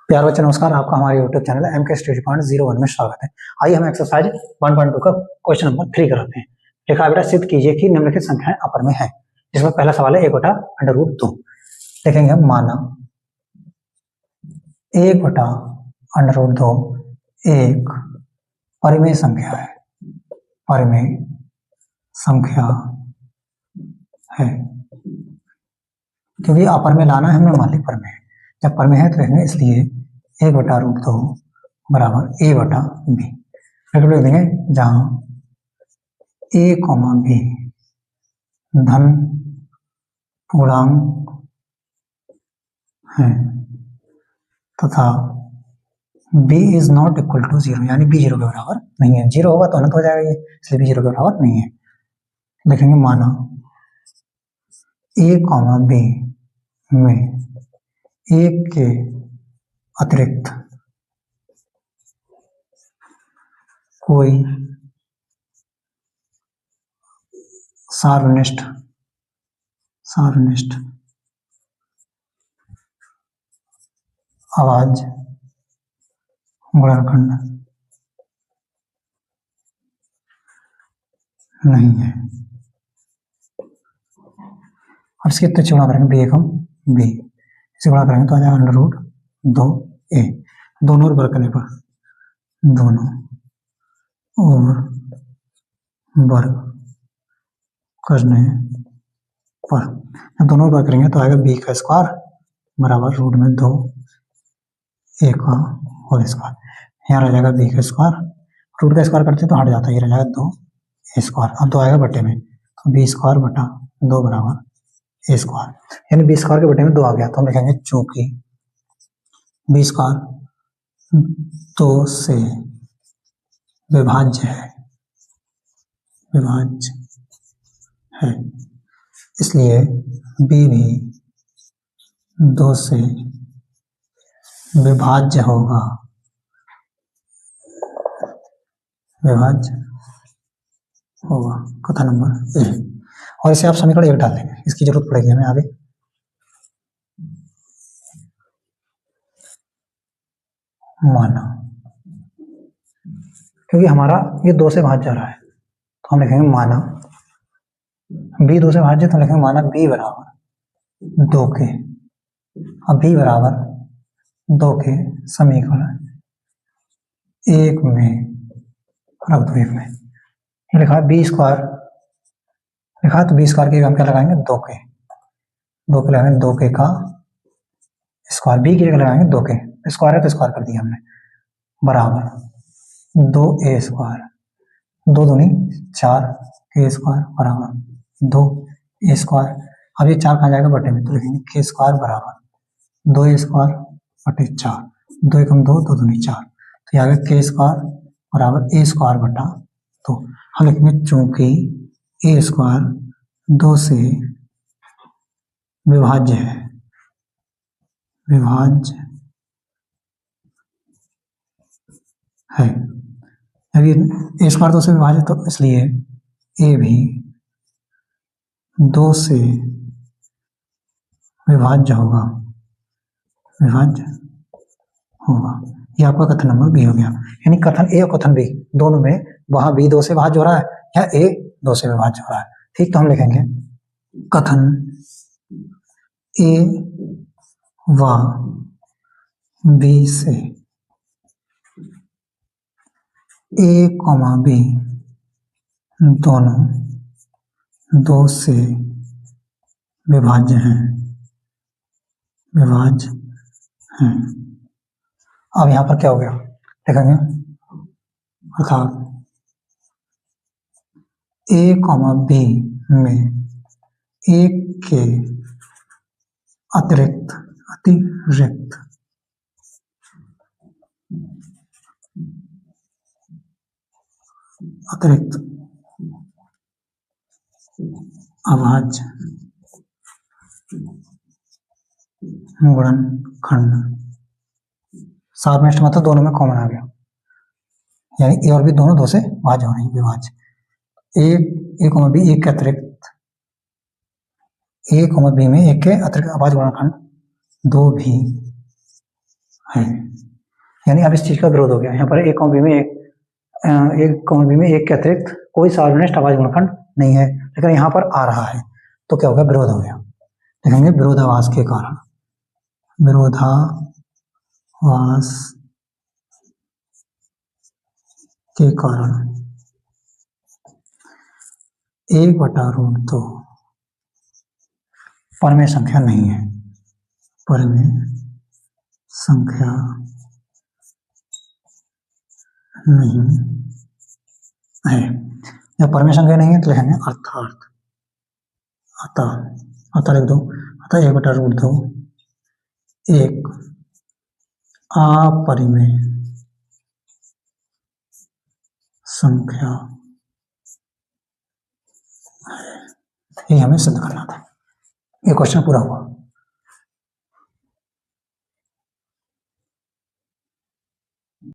प्यार बच्चों नमस्कार, आपका हमारे YouTube channel MK study point 01 में स्वागत है। आइए हम एक्सरसाइज 1.2 का क्वेश्चन नंबर 3 कराते हैं। लिखा बेटा सिद्ध कीजिए कि निम्नलिखित संख्याएं अपर में है। जिसमें पहला सवाल है 1/√2। देखेंगे हम, माना 1/√2 एक परिमेय संख्या है। परिमेय संख्या है क्योंकि अपर में लाना है हमें, मान ली परिमेय है। जब परिमेय है तो देखेंगे, इसलिए 1/√2 बराबर a/b। फिर लिख देंगे जहां a, b धन पूर्णांक है तथा b is not equal to 0, यानी b 0 के बराबर नहीं है। 0 होगा तो अनंत हो जाएगा ये, इसलिए b 0 के बराबर नहीं है। लिखेंगे माना a, b में एक के अतिरिक्त कोई सार्वनिष्ठ आवाज गुणनखंड नहीं है। अब इसके कितने गुणा करेंगे, b एकम b इसे गुणा करेंगे तो आ जाएगा √2a। दोनों ओर वर्ग करने पर, दोनों और वर्ग करने पर जब दोनों वर्ग करेंगे तो आएगा b का स्क्वायर बराबर √2a का होल स्क्वायर। यहाँ रह जाएगा b का स्क्वायर, रूट का स्क्वायर करते तो हट जाता है, ये रह जाएगा 2a स्क्वायर। अब 2 आएगा बटे में, तो b स्क्वायर बटा 2 बराबर a स्क्वायर, यानी b स्क्वायर के बटे में 2 आ गया। तो हम लिखेंगे चूंकि b स्क्वायर 2 से विभाज्य है इसलिए b भी 2 से विभाज्य होगा। कथन नंबर ए। और इसे आप समीकरण 1 डाल देंगे, इसकी जरूरत पड़ेगी हमें आगे। माना क्योंकि हमारा ये 2 से भाज्य रहा है तो हम लिखेंगे माना b 2 से भाज्य, तो लिखेंगे माना b बराबर 2 के। अब b बराबर 2 के समीकरण 1 में रख दो। 1 में ये लिखा है b स्क्वायर, लिखा है तो b स्क्वायर के हम क्या लगाएंगे, 2 के लगाएंगे 2 के का स्क्वायर, b की जगह लगाएंगे 2 के स्क्वायर है तो स्क्वायर कर दिया हमने, बराबर 2a स्क्वायर, 2 दूनी 4 के स्क्वायर बराबर 2a स्क्वायर। अब ये 4 कहाँ जाएगा, बटे में, तो लिखेंगे के स्क्वायर बराबर 2a स्क्वायर बटे 4, 2 एकम 2, 2 दूनी 4, तो यहाँ के स्क्वायर बराबर a स्क्वायर बटा 2। हम लिखेंगे चूंकि a स्क्वायर 2 से विभाज्य है अभी a स्क्वायर 2 से विभाजित, तो इसलिए a भी 2 से विभाज्य होगा। ये आपका कथन नंबर बी हो गया। यानी कथन ए और कथन बी दोनों में वहां b 2 से विभाज्य हो रहा है या a 2 से विभाज्य हो रहा है। ठीक, तो हम लिखेंगे कथन a व b से a, b दोनों 2 से विभाज्य हैं। अब यहां पर क्या हो गया देखेंगे, अर्थात a, b में एक के अतिरिक्त अभाज्य गुणनखंड, सार्वनिष्ठ मतलब दोनों में कॉमन आ गया, यानी ए और बी दोनों 2 से भाज्य हो रही है, विभाज्य। a, b एक के अतिरिक्त a, b में एक के अतिरिक्त अभाज्य गुणनखंड 2 भी है, यानी अब इस चीज का विरोध हो गया। यहाँ पर ए कॉमा बी में एक के अतिरिक्त कोई सार्वजनिक आवाज गुणनखंड नहीं है, लेकिन यहाँ पर आ रहा है, तो क्या होगा, विरोध हो गया। लिखेंगे विरोधाभास के कारण, विरोधाभास के कारण 1/√2 परमेय संख्या नहीं है, परमेय संख्या नहीं है। या परमेय संख्या नहीं है तो लिखेंगे अर्थात, अतः लिख दो, अतः 1/√2 एक अपरिमेय संख्या है। ये हमें सिद्ध करना था। ये क्वेश्चन पूरा हुआ।